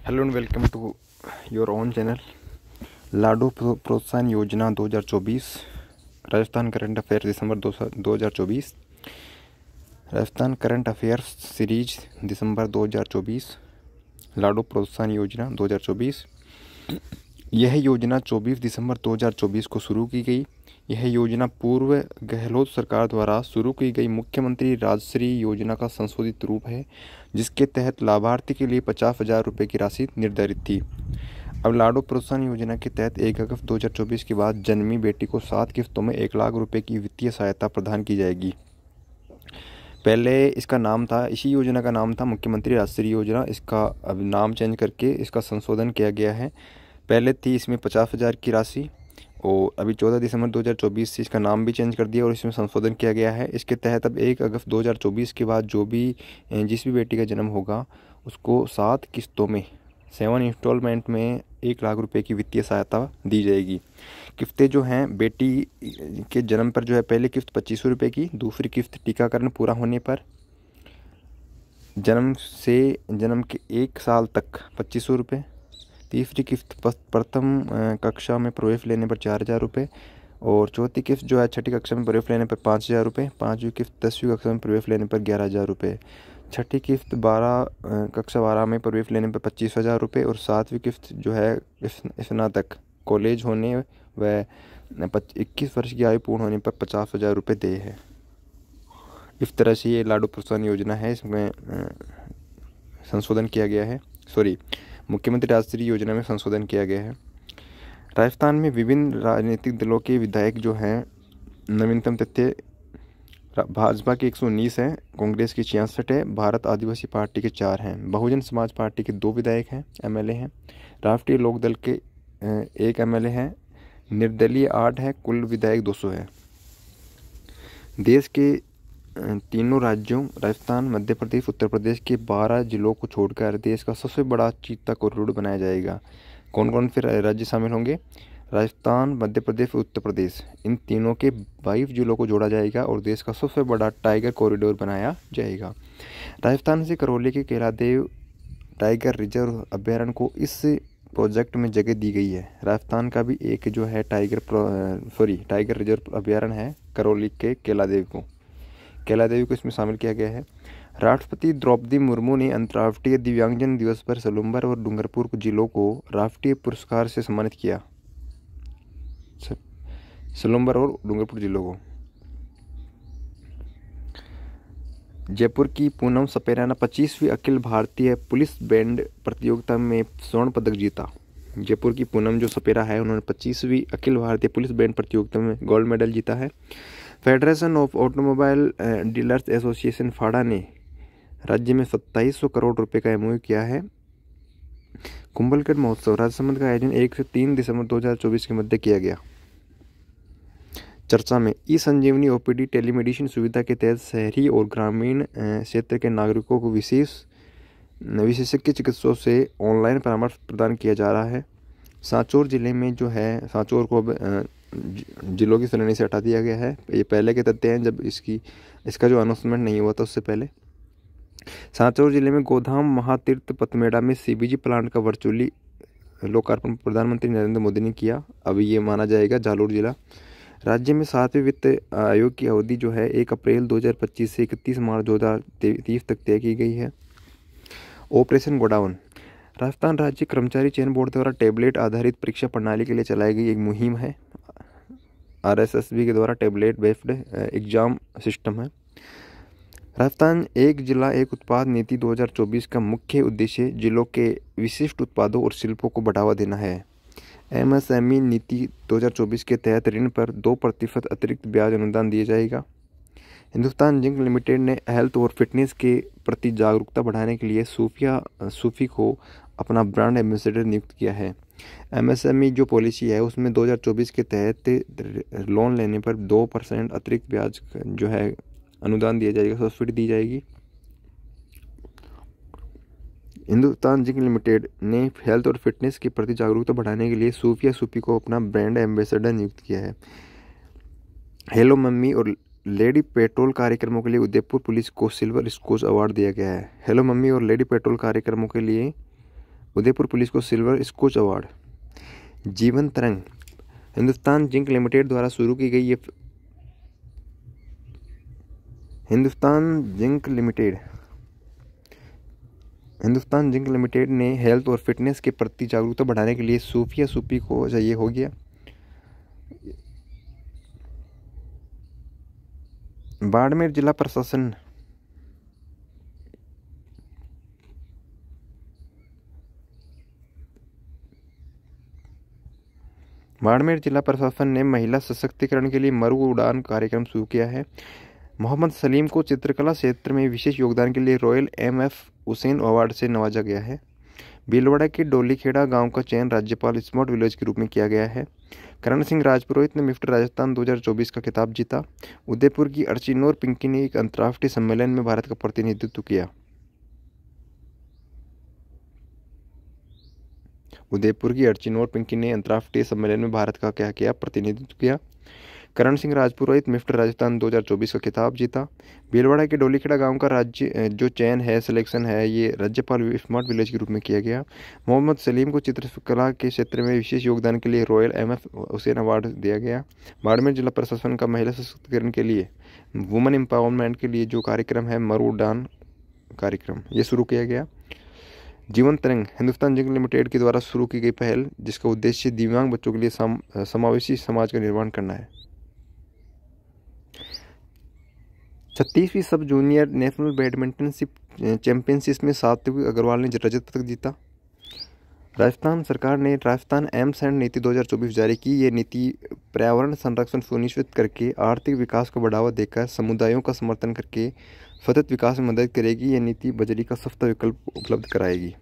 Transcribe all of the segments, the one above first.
Hello and welcome to your own channel. लाडू प्रोत्साहन योजना 2024 Rajasthan current affair December 2024। Rajasthan current affairs series December 2024। लाडू प्रोत्साहन योजना 2024। यह योजना 24 दिसंबर 2024 को शुरू की गई। यह योजना पूर्व गहलोत सरकार द्वारा शुरू की गई मुख्यमंत्री राजश्री योजना का संशोधित रूप है, जिसके तहत लाभार्थी के लिए 50,000 रुपये की राशि निर्धारित थी। अब लाडू प्रोत्साहन योजना के तहत 1 अगस्त 2024 के बाद जन्मी बेटी को 7 किस्तों में 1 लाख रुपये की वित्तीय सहायता प्रदान की जाएगी। पहले इसका नाम था, इसी योजना का नाम था मुख्यमंत्री राजश्री योजना। इसका अब नाम चेंज करके इसका संशोधन किया गया है। पहले थी इसमें 50,000 की राशि, और अभी 14 दिसंबर 2024 से इसका नाम भी चेंज कर दिया और इसमें संशोधन किया गया है। इसके तहत अब 1 अगस्त 2024 के बाद जिस भी बेटी का जन्म होगा उसको 7 किस्तों में 7 इंस्टॉलमेंट में 1 लाख रुपए की वित्तीय सहायता दी जाएगी। किस्तें जो हैं बेटी के जन्म पर जो है, पहली किस्त 2500 रुपये की, दूसरी किस्त टीकाकरण पूरा होने पर, जन्म के 1 साल तक 2500 रुपये, तीसरी किस्त प्रथम कक्षा में प्रवेश लेने पर 4,000 रुपये, और चौथी किस्त जो है 6ठी कक्षा में प्रवेश लेने पर 5,000 रुपये, पाँचवीं किस्त 10वीं कक्षा में प्रवेश लेने पर 11,000 रुपये, छठी किस्त कक्षा 12 में प्रवेश लेने पर 25,000 रुपये, और 7वीं किस्त जो है स्नातक कॉलेज होने व 21 वर्ष की आयु पूर्ण होने पर 50,000 रुपये देय है। इस तरह से ये लाडू प्रोत्साहन योजना है, इसमें संशोधन किया गया है। मुख्यमंत्री राजश्री योजना में संशोधन किया गया है। राजस्थान में विभिन्न राजनीतिक दलों के विधायक जो हैं, नवीनतम तथ्य भाजपा के 119 हैं, कांग्रेस की 66 है, भारत आदिवासी पार्टी के 4 हैं, बहुजन समाज पार्टी के 2 विधायक हैं, एमएलए हैं, राष्ट्रीय लोकदल के 1 एमएलए हैं, निर्दलीय 8 है, कुल विधायक 200 है। देश के तीनों राज्यों राजस्थान, मध्य प्रदेश, उत्तर प्रदेश के 12 जिलों को छोड़कर देश का सबसे बड़ा चीता कॉरिडोर बनाया जाएगा। कौन कौन से राज्य शामिल होंगे? राजस्थान, मध्य प्रदेश, उत्तर प्रदेश, इन तीनों के 22 जिलों को जोड़ा जाएगा और देश का सबसे बड़ा टाइगर कॉरिडोर बनाया जाएगा। राजस्थान से करौली के केलादेव टाइगर रिजर्व अभ्यारण्य को इस प्रोजेक्ट में जगह दी गई है। राजस्थान का भी एक जो है टाइगर रिजर्व अभ्यारण्य है, करौली के केलादेवी को इसमें शामिल किया गया है। राष्ट्रपति द्रौपदी मुर्मू ने अंतर्राष्ट्रीय दिव्यांगजन दिवस पर सलुम्बर और डूंगरपुर जिलों को राष्ट्रीय पुरस्कार से सम्मानित किया। सलुम्बर और डूंगरपुर जिलों को। जयपुर की पूनम सपेरा ने 25वीं अखिल भारतीय पुलिस बैंड प्रतियोगिता में स्वर्ण पदक जीता। जयपुर की पूनम जो सपेरा है, उन्होंने 25वीं अखिल भारतीय पुलिस बैंड प्रतियोगिता में गोल्ड मेडल जीता है। Federation of automobile dealers association FADA ने राज्य में 2700 करोड़ रुपए का एमओयू किया है। कुंभलगढ़ महोत्सव राजसमंद का आयोजन 1 से 3 दिसंबर 2024 के मध्य किया गया। चर्चा में ई संजीवनी ओपीडी टेलीमेडिसिन सुविधा के तहत शहरी और ग्रामीण क्षेत्र के नागरिकों को विशेषज्ञ चिकित्सकों से ऑनलाइन परामर्श प्रदान किया जा रहा है। सांचौर जिले में जो है, सांचौर को जिलों की श्रेणी से हटा दिया गया है। ये पहले के तथ्य हैं जब इसका जो अनाउंसमेंट नहीं हुआ था उससे पहले। सांचौर जिले में गोधाम महातीर्थ पतमेड़ा में सीबीजी प्लांट का वर्चुअली लोकार्पण प्रधानमंत्री नरेंद्र मोदी ने किया। अभी ये माना जाएगा जालोर जिला। राज्य में 7वें वित्त आयोग की अवधि जो है 1 अप्रैल 2025 से 31 मार्च 2023 तक तय की गई है। ऑपरेशन गोडाउन राजस्थान राज्य कर्मचारी चयन बोर्ड द्वारा टैबलेट आधारित परीक्षा प्रणाली के लिए चलाई गई एक मुहिम है। आरएसएसबी के द्वारा टैबलेट बेस्ड एग्जाम सिस्टम है। राजस्थान एक जिला एक उत्पाद नीति 2024 का मुख्य उद्देश्य जिलों के विशिष्ट उत्पादों और शिल्पों को बढ़ावा देना है। एमएसएमई नीति 2024 के तहत ऋण पर 2% अतिरिक्त ब्याज अनुदान दिया जाएगा। हिंदुस्तान जिंक लिमिटेड ने हेल्थ और फिटनेस के प्रति जागरूकता बढ़ाने के लिए सूफी को अपना ब्रांड एम्बेसडर नियुक्त किया है। एमएसएमई जो पॉलिसी है उसमें 2024 के तहत लोन लेने पर 2% अतिरिक्त ब्याज जो है अनुदान दिया जाएगा, सब्सिडी दी जाएगी। हिंदुस्तान जिंक लिमिटेड ने हेल्थ और फिटनेस के प्रति जागरूकता बढ़ाने के लिए सूफी को अपना ब्रांड एम्बेसडर नियुक्त किया है। हेलो मम्मी और लेडी पेट्रोल कार्यक्रमों के लिए उदयपुर पुलिस को सिल्वर स्कोच अवार्ड दिया गया है। हेलो मम्मी और लेडी पेट्रोल कार्यक्रमों के लिए उदयपुर पुलिस को सिल्वर स्कोच अवार्ड। जीवन तरंग हिंदुस्तान जिंक लिमिटेड द्वारा शुरू की गई ये हिंदुस्तान जिंक लिमिटेड ने हेल्थ और फिटनेस के प्रति जागरूकता बढ़ाने के लिए सूफी को ये हो गया। बाड़मेर जिला प्रशासन ने महिला सशक्तिकरण के लिए मरु उड़ान कार्यक्रम शुरू किया है। मोहम्मद सलीम को चित्रकला क्षेत्र में विशेष योगदान के लिए रॉयल एम.एफ. हुसैन अवार्ड से नवाजा गया है। भीलवाड़ा के डोलीखेड़ा गांव का चयन राज्यपाल स्मार्ट विलेज के रूप में किया गया है। करण सिंह राजपुरोहित ने मिस्टर राजस्थान 2024 का खिताब जीता। उदयपुर की अर्चिनोर पिंकी ने एक अंतर्राष्ट्रीय सम्मेलन में भारत का प्रतिनिधित्व किया। प्रतिनिधित्व किया। करण सिंह राजपुरोहित मिस्टर राजस्थान 2024 का खिताब जीता। भीलवाड़ा के डोलीखेड़ा गांव का जो चयन है, सिलेक्शन है, ये राज्यपाल स्मार्ट विलेज के रूप में किया गया। मोहम्मद सलीम को चित्रकला के क्षेत्र में विशेष योगदान के लिए रॉयल एम.एफ. हुसैन अवार्ड दिया गया। बाड़मेर जिला प्रशासन का महिला सशक्तिकरण के लिए, वुमेन एम्पावरमेंट के लिए जो कार्यक्रम है, मरु उड़ान कार्यक्रम, ये शुरू किया गया। जीवन तरंग हिंदुस्तान जिंक लिमिटेड के द्वारा शुरू की गई पहल, जिसका उद्देश्य दिव्यांग बच्चों के लिए समावेशी समाज का निर्माण करना है। 36वीं सब जूनियर नेशनल बैडमिंटन चैंपियनशिप में सात्विक अग्रवाल ने रजत पदक जीता। राजस्थान सरकार ने राजस्थान एम्स एंड नीति 2024 जारी की। ये नीति पर्यावरण संरक्षण सुनिश्चित करके, आर्थिक विकास को बढ़ावा देकर, समुदायों का समर्थन करके सतत विकास में मदद करेगी। ये नीति बजरी का सस्ता विकल्प उपलब्ध कराएगी।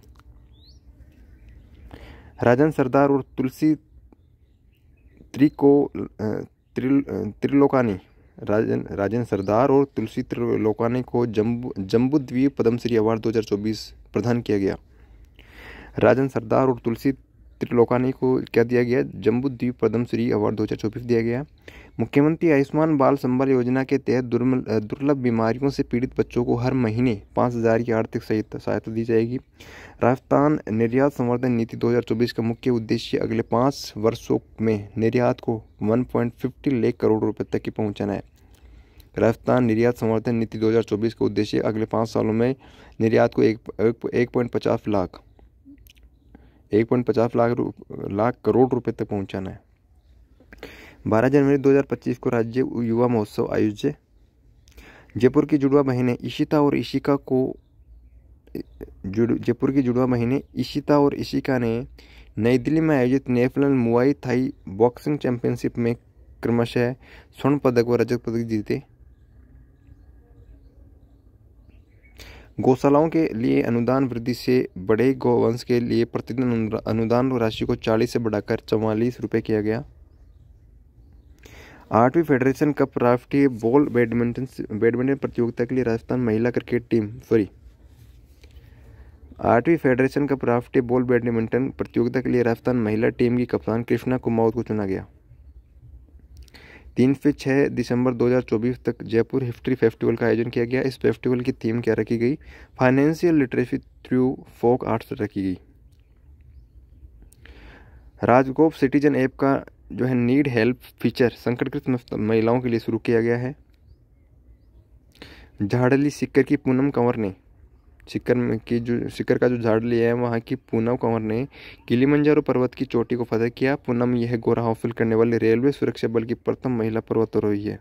राजन सरदार और तुलसी त्रिलोकानी को जम्बूद्वीप पद्मश्री अवार्ड 2024 प्रदान किया गया। राजन सरदार और तुलसी त्रिलोकानी को क्या दिया गया? जम्बूद्वीप पद्मश्री अवार्ड 2024 दिया गया। मुख्यमंत्री आयुष्मान बाल संबल योजना के तहत दुर्लभ बीमारियों से पीड़ित बच्चों को हर महीने 5,000 की आर्थिक सहायता दी जाएगी। राजस्थान निर्यात संवर्धन नीति 2024 का मुख्य उद्देश्य अगले 5 वर्षों में निर्यात को 1.50 लाख करोड़ रुपए तक की पहुंचाना है। राजस्थान निर्यात संवर्धन नीति 2024 का उद्देश्य अगले 5 सालों में निर्यात को 1.50 लाख करोड़ रुपए तक पहुंचाना है। 12 जनवरी 2025 को राज्य युवा महोत्सव आयोजित। जयपुर की जुड़वा बहनें इशिता और इशिका ने नई दिल्ली में आयोजित नेशनल मुआई थाई बॉक्सिंग चैंपियनशिप में क्रमशः स्वर्ण पदक व रजत पदक जीते। गौशालाओं के लिए अनुदान वृद्धि से बड़े गौवंश के लिए प्रतिदिन अनुदान राशि को 40 से बढ़ाकर 44 रुपये किया गया। 8वीं फेडरेशन कप राष्ट्रीय बॉल बैडमिंटन प्रतियोगिता के लिए राजस्थान महिला क्रिकेट टीम 8वीं फेडरेशन कप राष्ट्रीय बॉल बैडमिंटन प्रतियोगिता के लिए राजस्थान महिला टीम की कप्तान कृष्णा कुमावत को चुना गया। 3 से 6 दिसंबर 2024 तक जयपुर हिस्ट्री फेस्टिवल का आयोजन किया गया। इस फेस्टिवल की थीम क्या रखी गई? Financial literacy through folk arts रखी गई। राजगोप सिटीजन ऐप का जो है नीड हेल्प फीचर संकटग्रस्त महिलाओं के लिए शुरू किया गया है। झाड़ली सिक्कर की पूनम कंवर ने सिक्कर का जो झाड़ली है, वहाँ की पूनम कंवर ने किलिमंजारो पर्वत की चोटी को फतह किया। पूनम यह गोरा हासिल करने वाली रेलवे सुरक्षा बल की प्रथम महिला पर्वतारोही है।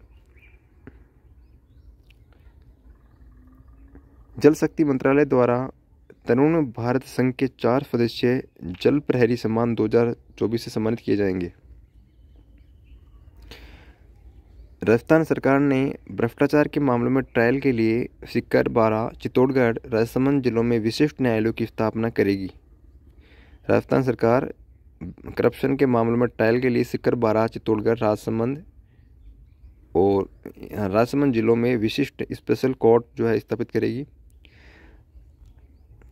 जल शक्ति मंत्रालय द्वारा तरुण भारत संघ के 4 सदस्यीय जल प्रहरी सम्मान 2024 से सम्मानित किए जाएंगे। राजस्थान सरकार ने भ्रष्टाचार के मामलों में ट्रायल के लिए सीकर, बारां, चित्तौड़गढ़, राजसमंद जिलों में विशिष्ट न्यायालयों की स्थापना करेगी। राजस्थान सरकार करप्शन के मामलों में ट्रायल के लिए सीकर, बारां, चित्तौड़गढ़, राजसमंद जिलों में विशिष्ट स्पेशल कोर्ट जो है स्थापित करेगी।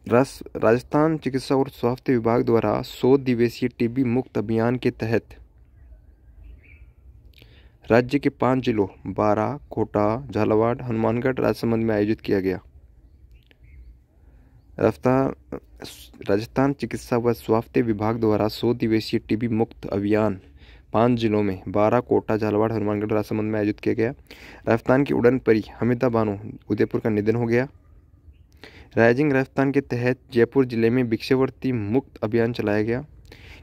राजस्थान चिकित्सा और स्वास्थ्य विभाग द्वारा 100 दिवसीय टीबी मुक्त अभियान के तहत राज्य के 5 जिलों बारां, कोटा, झालावाड़, हनुमानगढ़, राजसमंद में आयोजित किया गया। राजस्थान चिकित्सा व स्वास्थ्य विभाग द्वारा 100 दिवसीय टीबी मुक्त अभियान 5 जिलों में 12 कोटा, झालावाड़, हनुमानगढ़, राजसमंद में आयोजित किया गया। राजस्थान की उड़न परी हमिदा बानो उदयपुर का निधन हो गया। राइजिंग राजस्थान के तहत जयपुर जिले में भिक्षावृत्ति मुक्त अभियान चलाया गया।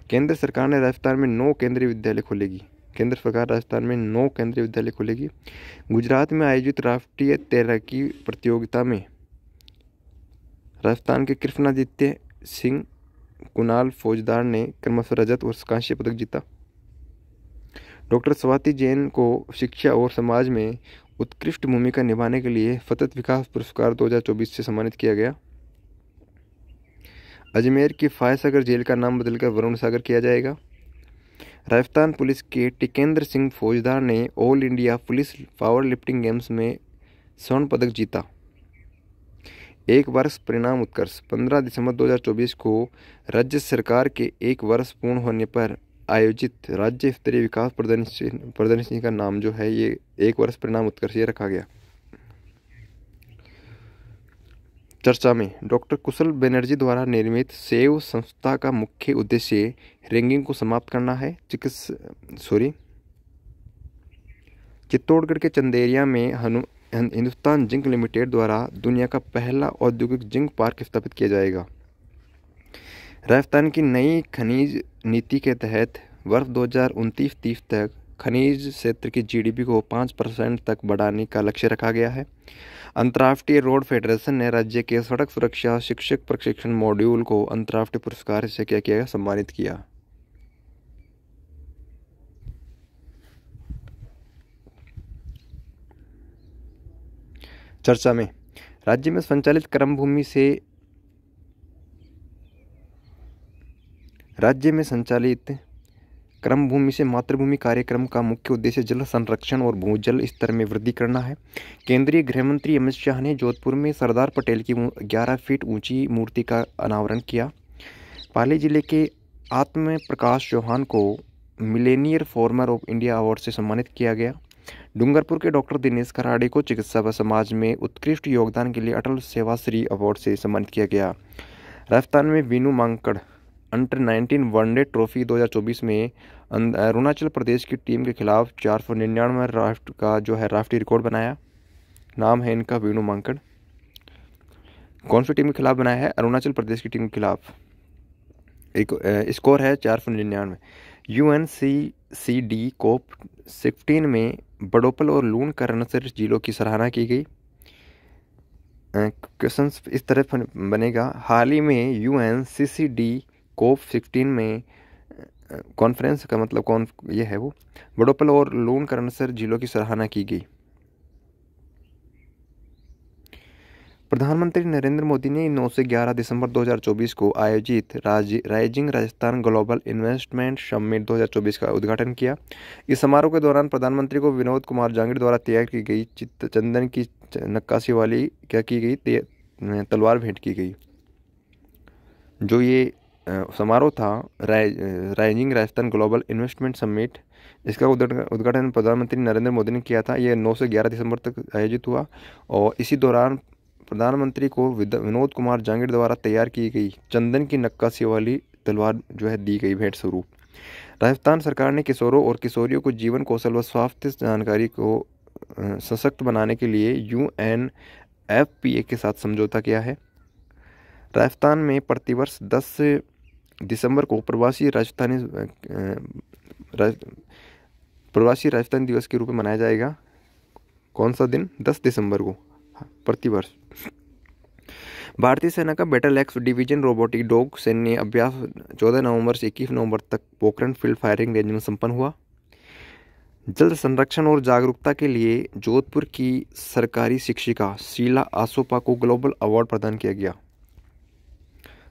केंद्र सरकार ने राजस्थान में 9 केंद्रीय विद्यालय खोलेगी। केंद्र सरकार राजस्थान में 9 केंद्रीय विद्यालय खोलेगी। गुजरात में आयोजित राष्ट्रीय तैराकी प्रतियोगिता में राजस्थान के कृष्णादित्य सिंह, कुणाल फौजदार ने क्रमशः रजत और कांस्य पदक जीता। डॉक्टर स्वाति जैन को शिक्षा और समाज में उत्कृष्ट भूमिका निभाने के लिए सतत विकास पुरस्कार 2024 से सम्मानित किया गया। अजमेर की फायसागर जेल का नाम बदलकर वरुण सागर किया जाएगा। राजस्थान पुलिस के टिकेंद्र सिंह फौजदार ने all India police power lifting games में स्वर्ण पदक जीता। एक वर्ष परिणाम उत्कर्ष 15 दिसंबर 2024 को राज्य सरकार के 1 वर्ष पूर्ण होने पर आयोजित राज्य स्तरीय विकास प्रदर्शनी का नाम जो है ये 1 वर्ष परिणाम उत्कर्ष ये रखा गया। चर्चा में डॉक्टर कुशल बनर्जी द्वारा निर्मित सेव संस्था का मुख्य उद्देश्य रैंगिंग को समाप्त करना है। चित्तौड़गढ़ के चंदेरिया में हिंदुस्तान जिंक लिमिटेड द्वारा दुनिया का पहला औद्योगिक जिंक पार्क स्थापित किया जाएगा। राजस्थान की नई खनिज नीति के तहत वर्ष 2029-30 तक खनिज क्षेत्र की जीडीपी को 5% तक बढ़ाने का लक्ष्य रखा गया है। अंतर्राष्ट्रीय रोड फेडरेशन ने राज्य के सड़क सुरक्षा शिक्षक प्रशिक्षण मॉड्यूल को अंतर्राष्ट्रीय पुरस्कार से क्या किया, सम्मानित किया। चर्चा में राज्य में संचालित क्रमभूमि से मातृभूमि कार्यक्रम का मुख्य उद्देश्य जल संरक्षण और भूजल स्तर में वृद्धि करना है। केंद्रीय गृह मंत्री अमित शाह ने जोधपुर में सरदार पटेल की 11 फीट ऊंची मूर्ति का अनावरण किया। पाली जिले के आत्म प्रकाश चौहान को Millionaire farmer of India award से सम्मानित किया गया। डूंगरपुर के डॉक्टर दिनेश कराड़े को चिकित्सा व समाज में उत्कृष्ट योगदान के लिए अटल सेवाश्री अवार्ड से सम्मानित किया गया। राजस्थान में Vinoo Mankad under nineteen one day trophy 2024 में अरुणाचल प्रदेश की टीम के खिलाफ 499 का जो है राष्ट्रीय रिकॉर्ड बनाया। नाम है इनका वीनू मांकड़। कौन सी टीम के खिलाफ बनाया है? अरुणाचल प्रदेश की टीम के खिलाफ। एक स्कोर है 499। UNCCD कोप 16 में बड़ोपल और लूण करणसर जिलों की सराहना की गई। क्वेश्चन इस तरह बनेगा। हाल ही में UNCCD कोप 16 में कॉन्फ्रेंस का मतलब ये है वो बड़ोपल और लूण करणसर जिलों की सराहना की गई। प्रधानमंत्री नरेंद्र मोदी ने 9 से 11 दिसंबर 2024 को आयोजित rising Rajasthan global investment summit 2024 का उद्घाटन किया। इस समारोह के दौरान प्रधानमंत्री को विनोद कुमार जांगिड़ द्वारा तैयार की गई चंदन की नक्काशी वाली तलवार भेंट की गई। जो ये समारोह था rising Rajasthan global investment summit, इसका उद्घाटन प्रधानमंत्री नरेंद्र मोदी ने किया था। ये 9 से 11 दिसंबर तक आयोजित हुआ और इसी दौरान प्रधानमंत्री को विनोद कुमार जांगिड़ द्वारा तैयार की गई चंदन की नक्काशी वाली तलवार जो है दी गई भेंट स्वरूप। राजस्थान सरकार ने किशोरों और किशोरियों को जीवन कौशल व स्वास्थ्य जानकारी को सशक्त बनाने के लिए UNFPA के साथ समझौता किया है। राजस्थान में प्रतिवर्ष 10 दिसंबर को प्रवासी राजस्थानी दिवस के रूप में मनाया जाएगा। कौन सा दिन? 10 दिसंबर को प्रतिवर्ष। भारतीय सेना का battle x division robotic dog सैन्य अभ्यास 14 नवंबर से 21 नवंबर तक पोखरण फील्ड फायरिंग रेंज में संपन्न हुआ। जल संरक्षण और जागरूकता के लिए जोधपुर की सरकारी शिक्षिका शीला आसोपा को ग्लोबल अवार्ड प्रदान किया गया।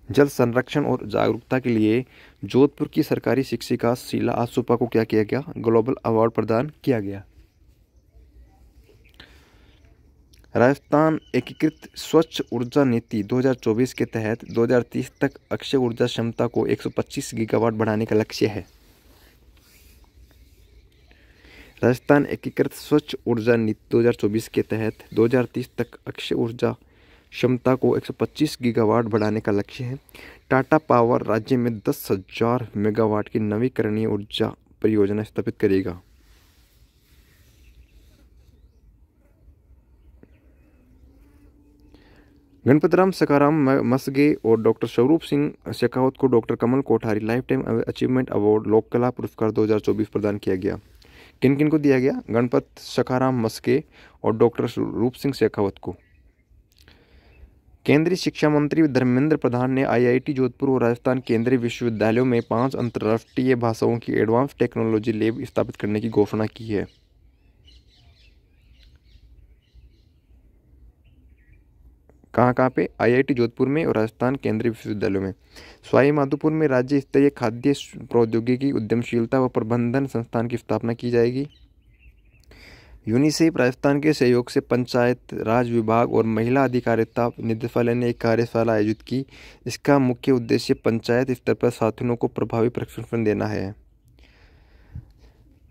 जल संरक्षण और जागरूकता के लिए जोधपुर की सरकारी शिक्षिका शीला आसोपा को क्या किया गया? ग्लोबल अवार्ड प्रदान किया गया। राजस्थान एकीकृत स्वच्छ ऊर्जा नीति 2024 के तहत 2030 तक अक्षय ऊर्जा क्षमता को 125 गीगावाट बढ़ाने का लक्ष्य है। राजस्थान एकीकृत स्वच्छ ऊर्जा नीति 2024 के तहत 2030 तक अक्षय ऊर्जा क्षमता को 125 गीगावाट बढ़ाने का लक्ष्य है। टाटा पावर राज्य में 10,000 मेगावाट की नवीकरणीय ऊर्जा परियोजना स्थापित करेगा। गणपतराम सखाराम मसगे और डॉक्टर स्वरूप सिंह शेखावत को doctor Kamal Kothari lifetime achievement award लोक कला पुरस्कार 2024 प्रदान किया गया। किन किन को दिया गया? गणपत सखाराम मस्के और डॉक्टर स्वरूप सिंह शेखावत को। केंद्रीय शिक्षा मंत्री धर्मेंद्र प्रधान ने आईआईटी जोधपुर और राजस्थान केंद्रीय विश्वविद्यालयों में 5 अंतर्राष्ट्रीय भाषाओं की एडवांस टेक्नोलॉजी लैब स्थापित करने की घोषणा की है। कहाँ पे? आईआईटी जोधपुर में और राजस्थान केंद्रीय विश्वविद्यालयों में। सवाई माधोपुर में राज्य स्तरीय खाद्य प्रौद्योगिकी उद्यमशीलता व प्रबंधन संस्थान की स्थापना की जाएगी। यूनिसेफ राजस्थान के सहयोग से पंचायत राज विभाग और महिला अधिकारिता निदेशालय ने एक कार्यशाला आयोजित की। इसका मुख्य उद्देश्य पंचायत स्तर पर साथियों को प्रभावी प्रशिक्षण देना है।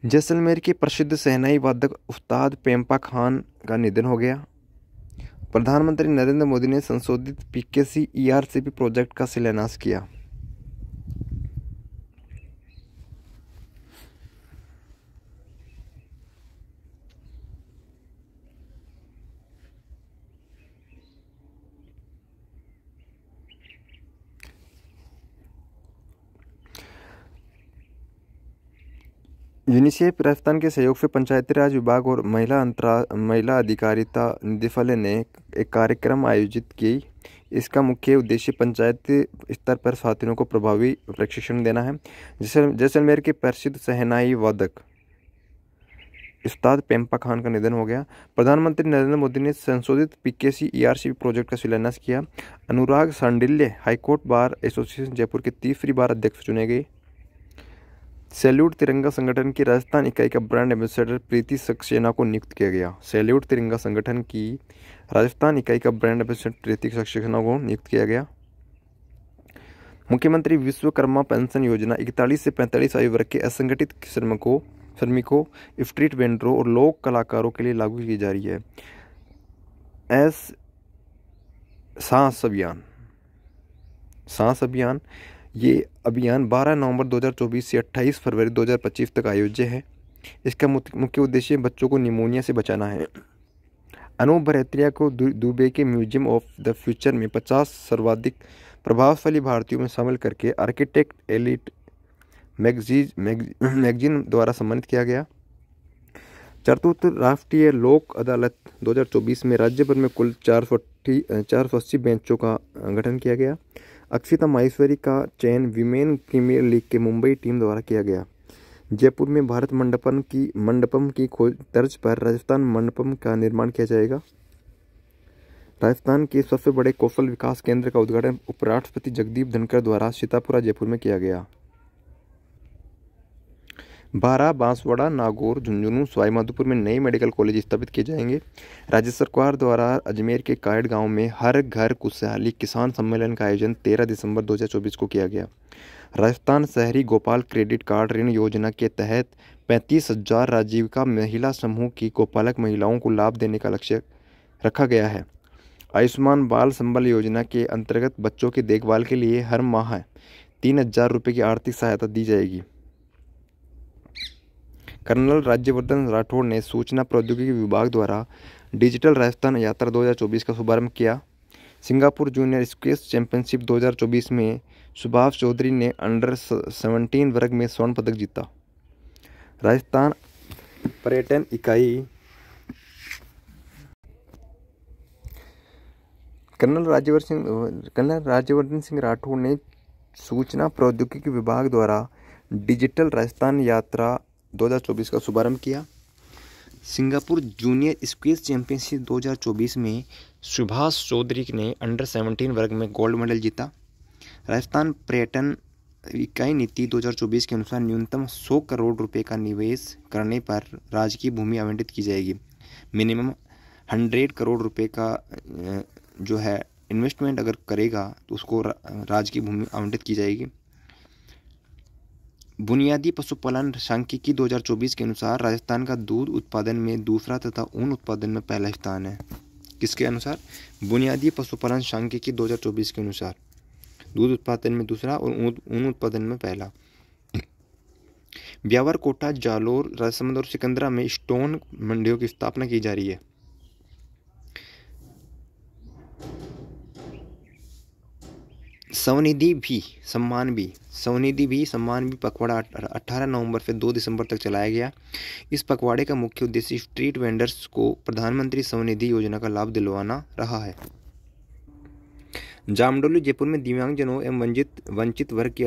जैसलमेर के प्रसिद्ध शहनाई वादक उस्ताद पेम्पा खान का निधन हो गया। प्रधानमंत्री नरेंद्र मोदी ने संशोधित पीकेसी ईआरसीपी प्रोजेक्ट का शिलान्यास किया। यूनिसेफ राजस्थान के सहयोग से पंचायती राज विभाग और महिला अधिकारिता निदेशालय ने एक कार्यक्रम आयोजित की। इसका मुख्य उद्देश्य पंचायत स्तर पर साथियों को प्रभावी प्रशिक्षण देना है। जैसलमेर के प्रसिद्ध शहनाई वादक उस्ताद पेम्पा खान का निधन हो गया। प्रधानमंत्री नरेंद्र मोदी ने संशोधित पीकेसी ईआरसीपी प्रोजेक्ट का शिलान्यास किया। Anurag Sandilya high court bar association Jaipur के तीसरी बार अध्यक्ष चुने गए। सैल्यूट तिरंगा संगठन की राजस्थान इकाई का ब्रांड एम्बेसडर प्रीति सक्सेना को नियुक्त किया गया। सैल्यूट तिरंगा संगठन की राजस्थान इकाई का ब्रांड एम्बेसडर प्रीति सक्सेना को नियुक्त किया गया। मुख्यमंत्री विश्वकर्मा पेंशन योजना 41 से 45 आयु वर्ग के असंगठित श्रमिकों, स्ट्रीट वेंडरों और लोक कलाकारों के लिए लागू की जा रही है। सांस अभियान ये अभियान 12 नवंबर 2024 से 28 फरवरी 2025 तक आयोज्य है। इसका मुख्य उद्देश्य बच्चों को निमोनिया से बचाना है। अनूप भरतिया को दुबई के म्यूजियम ऑफ द फ्यूचर में 50 सर्वाधिक प्रभावशाली भारतीयों में शामिल करके आर्किटेक्ट एलिट मैगजीन द्वारा सम्मानित किया गया। चतुर्थ राष्ट्रीय लोक अदालत 2024 में राज्य भर में कुल 480 बेंचों का गठन किया गया। अक्षिता माहेश्वरी का चयन विमेन प्रीमियर लीग के मुंबई टीम द्वारा किया गया। जयपुर में भारत मंडपम की खोज तर्ज पर राजस्थान मंडपम का निर्माण किया जाएगा। राजस्थान के सबसे बड़े कौशल विकास केंद्र का उद्घाटन उपराष्ट्रपति जगदीप धनखड़ द्वारा सीतापुरा जयपुर में किया गया। बारा, बांसवाड़ा, नागौर, झुंझुनू, सवाई माधोपुर में नए मेडिकल कॉलेज स्थापित किए जाएंगे। राज्य सरकार द्वारा अजमेर के कायड़ गांव में हर घर खुशहाली किसान सम्मेलन का आयोजन 13 दिसंबर 2024 को किया गया। राजस्थान शहरी गोपाल क्रेडिट कार्ड ऋण योजना के तहत 35,000 आजीविका महिला समूह की गोपालक महिलाओं को लाभ देने का लक्ष्य रखा गया है। आयुष्मान बाल संबल योजना के अंतर्गत बच्चों की देखभाल के लिए हर माह 3,000 रुपये की आर्थिक सहायता दी जाएगी। कर्नल राज्यवर्धन राठौड़ ने सूचना प्रौद्योगिकी विभाग द्वारा डिजिटल राजस्थान यात्रा 2024 का शुभारंभ किया। सिंगापुर जूनियर स्क्वैश चैंपियनशिप 2024 में सुभाष चौधरी ने अंडर 17 वर्ग में स्वर्ण पदक जीता। राजस्थान पर्यटन इकाई कर्नल राज्यवर्धन सिंह राठौड़ ने सूचना प्रौद्योगिकी विभाग द्वारा डिजिटल राजस्थान यात्रा 2024 का शुभारंभ किया। सिंगापुर जूनियर स्क्वैश चैंपियनशिप 2024 में सुभाष चौधरी ने अंडर 17 वर्ग में गोल्ड मेडल जीता। राजस्थान पर्यटन इकाई नीति 2024 के अनुसार न्यूनतम 100 करोड़ रुपए का निवेश करने पर राज्य की भूमि आवंटित की जाएगी। मिनिमम 100 करोड़ रुपए का जो है इन्वेस्टमेंट अगर करेगा तो उसको राज्य की भूमि आवंटित की जाएगी। बुनियादी पशुपालन सांख्यिकी 2024 के अनुसार राजस्थान का दूध उत्पादन में दूसरा तथा ऊन उत्पादन में पहला स्थान है। किसके अनुसार? बुनियादी पशुपालन सांख्यिकी 2024 के अनुसार। दूध उत्पादन में दूसरा और ऊन उत्पादन में पहला। ब्यावर, कोटा, जालोर, राजसमंद और सिकंदरा में स्टोन मंडियों की स्थापना की जा रही है। स्वनिधि भी सम्मान भी पखवाड़ा 18 नवंबर से 2 दिसंबर तक चलाया गया। इस पखवाड़े का मुख्य उद्देश्य स्ट्रीट वेंडर्स को प्रधानमंत्री स्वनिधि योजना का लाभ दिलवाना रहा है। जामडौली, जयपुर में दिव्यांगजनों एवं वंचित वर्ग की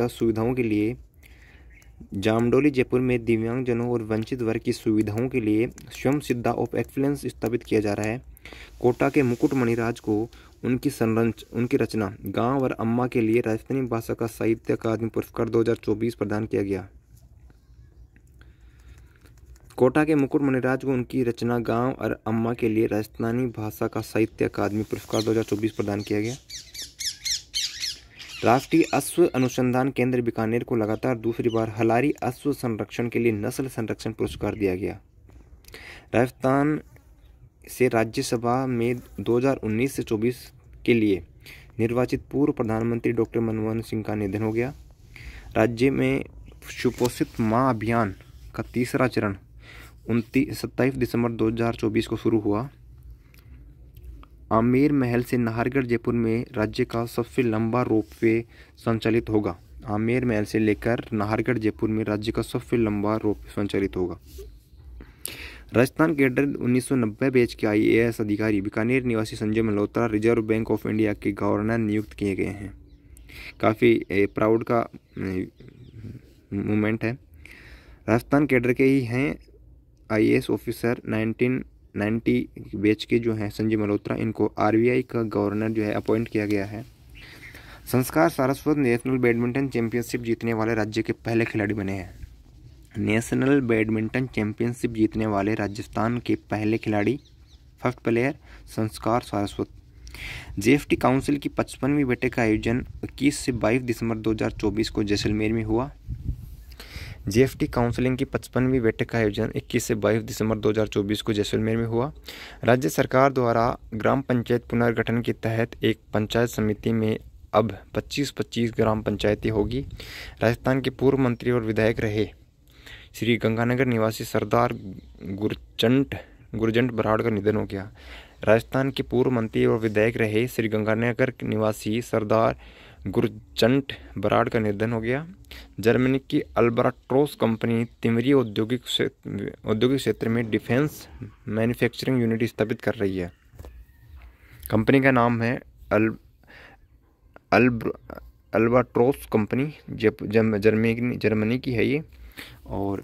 सुविधाओं के लिए स्वयं सिद्धा ऑफ एक्सीलेंस स्थापित किया जा रहा है। कोटा के मुकुट मणिराज को उनकी रचना गांव और अम्मा के लिए राजस्थानी भाषा का साहित्य अकादमी पुरस्कार 2024 प्रदान किया गया। कोटा के मुकुट मणिराज को उनकी रचना गांव और अम्मा के लिए राजस्थानी भाषा का साहित्य अकादमी पुरस्कार 2024 प्रदान किया गया। राष्ट्रीय अश्व अनुसंधान केंद्र बीकानेर को लगातार दूसरी बार हलारी अश्व संरक्षण के लिए नस्ल संरक्षण पुरस्कार दिया गया। राजस्थान से राज्यसभा में 2019 से 24 के लिए निर्वाचित पूर्व प्रधानमंत्री डॉक्टर मनमोहन सिंह का निधन हो गया। राज्य में सुपोषित मां अभियान का तीसरा चरण 27 दिसंबर 2024 को शुरू हुआ। आमेर महल से नाहरगढ़ जयपुर में राज्य का सबसे लंबा रोपवे संचालित होगा। आमेर महल से लेकर नाहरगढ़ जयपुर में राज्य का सबसे लंबा रोपवे संचालित होगा। राजस्थान कैडर 1990 बैच के IAS अधिकारी बीकानेर निवासी Sanjay Malhotra reserve bank of India के गवर्नर नियुक्त किए गए हैं। काफ़ी प्राउड का मोमेंट है। राजस्थान कैडर के ही हैं IAS ऑफिसर 1990 बैच के जो हैं संजय मल्होत्रा, इनको RBI का गवर्नर जो है अपॉइंट किया गया है। संस्कार सारस्वत नेशनल बैडमिंटन चैंपियनशिप जीतने वाले राज्य के पहले खिलाड़ी बने हैं। नेशनल बैडमिंटन चैंपियनशिप जीतने वाले राजस्थान के पहले खिलाड़ी फर्स्ट प्लेयर संस्कार सारस्वत। GST काउंसिल की 55वीं बैठक का आयोजन 21 से 22 दिसंबर 2024 को जैसलमेर में हुआ। GST काउंसिलिंग की 55वीं बैठक का आयोजन 21 से 22 दिसंबर 2024 को जैसलमेर में हुआ। राज्य सरकार द्वारा ग्राम पंचायत पुनर्गठन के तहत एक पंचायत समिति में अब 25-25 ग्राम पंचायतें होगी। राजस्थान के पूर्व मंत्री और विधायक रहे श्री गंगानगर निवासी सरदार गुरजंट बराड़ का निधन हो गया। राजस्थान के पूर्व मंत्री और विधायक रहे श्री गंगानगर निवासी सरदार गुरजंट बराड़ का निधन हो गया। जर्मनी की अल्बाट्रोस कंपनी तिमरी औद्योगिक क्षेत्र में डिफेंस मैन्युफैक्चरिंग यूनिट स्थापित कर रही है। कंपनी का नाम है अल्बाट्रोस कंपनी, जर्मनी की है ये। और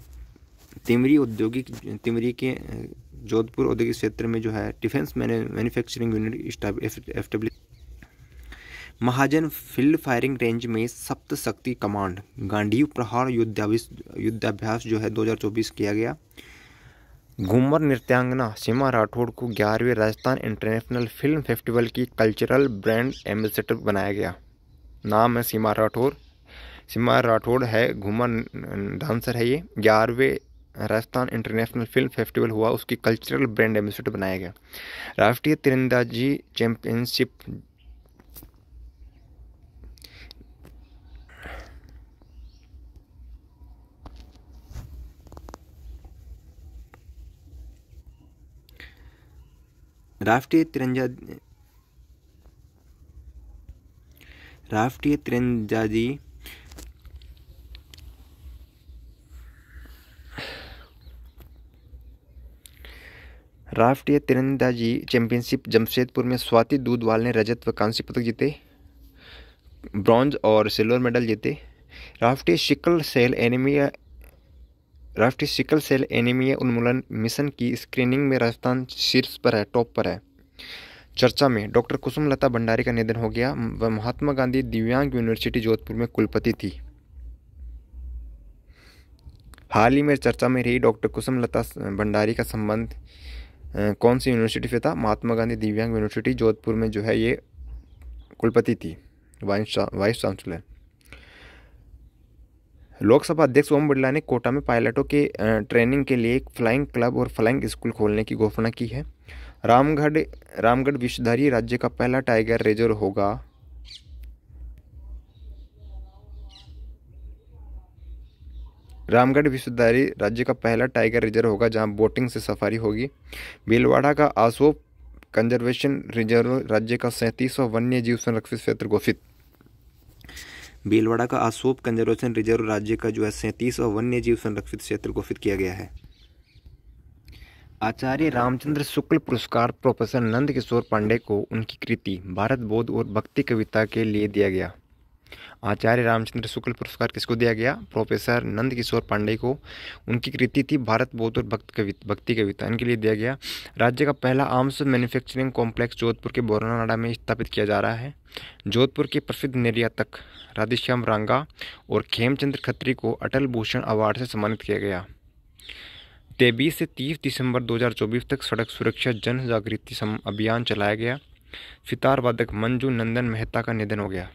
तिमरी के जोधपुर औद्योगिक क्षेत्र में जो है डिफेंस मैन्युफैक्चरिंग यूनिट एस्टेब्लिश। महाजन फील्ड फायरिंग रेंज में सप्त शक्ति कमांड गांडीव प्रहार युद्धाभ्यास जो है 2024 किया गया। घूमर नृत्यांगना सीमा राठौड़ को 11वें राजस्थान इंटरनेशनल फिल्म फेस्टिवल की कल्चरल ब्रांड एम्बेसडर बनाया गया। नाम है सीमा राठौड़ है, घूमर डांसर है ये। 11वें राजस्थान इंटरनेशनल फिल्म फेस्टिवल हुआ, उसकी कल्चरल ब्रांड एम्बेसडर बनाया गया। राष्ट्रीय तीरंदाजी चैंपियनशिप राष्ट्रीय तीरंदाजी चैंपियनशिप जमशेदपुर में स्वाति दूधवाल ने रजत व कांस्य पदक जीते, ब्रॉन्ज और सिल्वर मेडल जीते। राष्ट्रीय सिकल सेल एनीमिया उन्मूलन मिशन की स्क्रीनिंग में राजस्थान शीर्ष पर है, टॉप पर है। चर्चा में डॉक्टर कुसुमलता भंडारी का निधन हो गया। वह महात्मा गांधी दिव्यांग यूनिवर्सिटी जोधपुर में कुलपति थी। हाल ही में चर्चा में रही डॉक्टर कुसुमलता भंडारी का संबंध कौन सी यूनिवर्सिटी से था? महात्मा गांधी दिव्यांग यूनिवर्सिटी जोधपुर में जो है ये कुलपति थी, वाइस चांसलर। लोकसभा अध्यक्ष ओम बिरला ने कोटा में पायलटों के ट्रेनिंग के लिए एक फ्लाइंग क्लब और फ्लाइंग स्कूल खोलने की घोषणा की है। रामगढ़ विश्वधारी राज्य का पहला टाइगर रिजर्व होगा। रामगढ़ विश्वधारी राज्य का पहला टाइगर रिजर्व होगा जहां बोटिंग से सफारी होगी। भीलवाड़ा का आसोप कंजर्वेशन रिजर्व राज्य का 37वां वन्य जीव संरक्षित क्षेत्र घोषित। भीलवाड़ा का आसोप कंजर्वेशन रिजर्व राज्य का जो है 37वां वन्य जीव संरक्षित क्षेत्र घोषित किया गया है। आचार्य रामचंद्र शुक्ल पुरस्कार प्रोफेसर नंद किशोर पांडे को उनकी कृति भारत बौद्ध और भक्ति कविता के लिए दिया गया। आचार्य रामचंद्र शुक्ल पुरस्कार किसको दिया गया? प्रोफेसर नंद किशोर पांडे को। उनकी कृति थी भारत बौद्ध और भक्ति कविता, इनके लिए दिया गया। राज्य का पहला आर्म्स मैन्युफैक्चरिंग कॉम्प्लेक्स जोधपुर के बोरानाड़ा में स्थापित किया जा रहा है। जोधपुर के प्रसिद्ध निर्यातक राधेश्याम रांगा और खेमचंद खत्री को अटल भूषण अवार्ड से सम्मानित किया गया। 23 से 30 दिसंबर 2024 तक सड़क सुरक्षा जन जागृति अभियान चलाया गया। सितार वादक मंजू नंदन मेहता का निधन हो गया।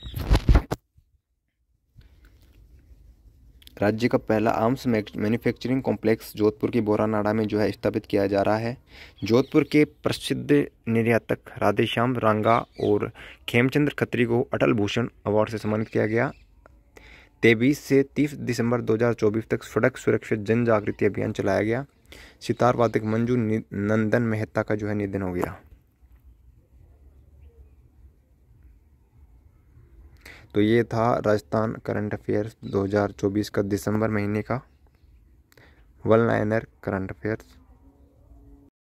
राज्य का पहला आर्म्स मैन्युफैक्चरिंग कॉम्प्लेक्स जोधपुर के बोरानाड़ा में जो है स्थापित किया जा रहा है। जोधपुर के प्रसिद्ध निर्यातक राधेश्याम रांगा और खेमचंद खत्री को अटल भूषण अवार्ड से सम्मानित किया गया। 23 से 30 दिसंबर 2024 तक सड़क सुरक्षा जन जागृति अभियान चलाया गया। सितार वादक मंजू नंदन मेहता का जो है निधन हो गया। तो ये था राजस्थान करंट अफेयर्स 2024 का दिसंबर महीने का वन लाइनर करंट अफेयर्स।